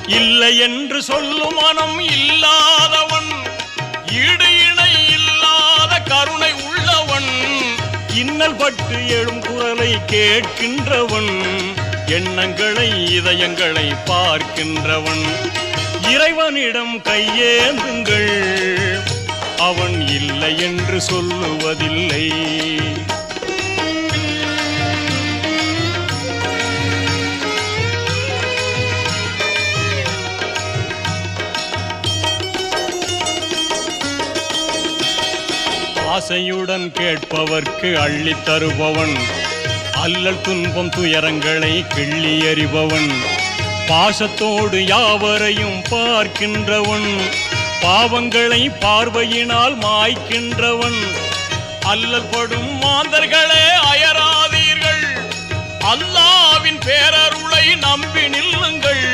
இல்லை என்று சொல்லும் மனம் இல்லாதவன், ஈடு இணை இல்லாத கருணை உள்ளவன், இன்னல் பட்டு எழும் குரலை கேட்கின்றவன், எண்ணங்களை இதயங்களை பார்க்கின்றவன். இறைவனிடம் கையேந்துங்கள், அவன் இல்லை என்று சொல்லுவதில்லை. ஆசையுடன் கேட்பவர்க்கு அள்ளி தருபவன், அல்லல் துன்பம் துயரங்களை கிள்ளி எறிபவன், பாசத்தோடு யாவரையும் பார்க்கின்றவன், பாவங்களை பார்வையினால் மாய்க்கின்றவன். அல்லல் படும் மாந்தர்களே அயராதீர்கள், அல்லாவின் பேரருளை நம்பி நில்லுங்கள்.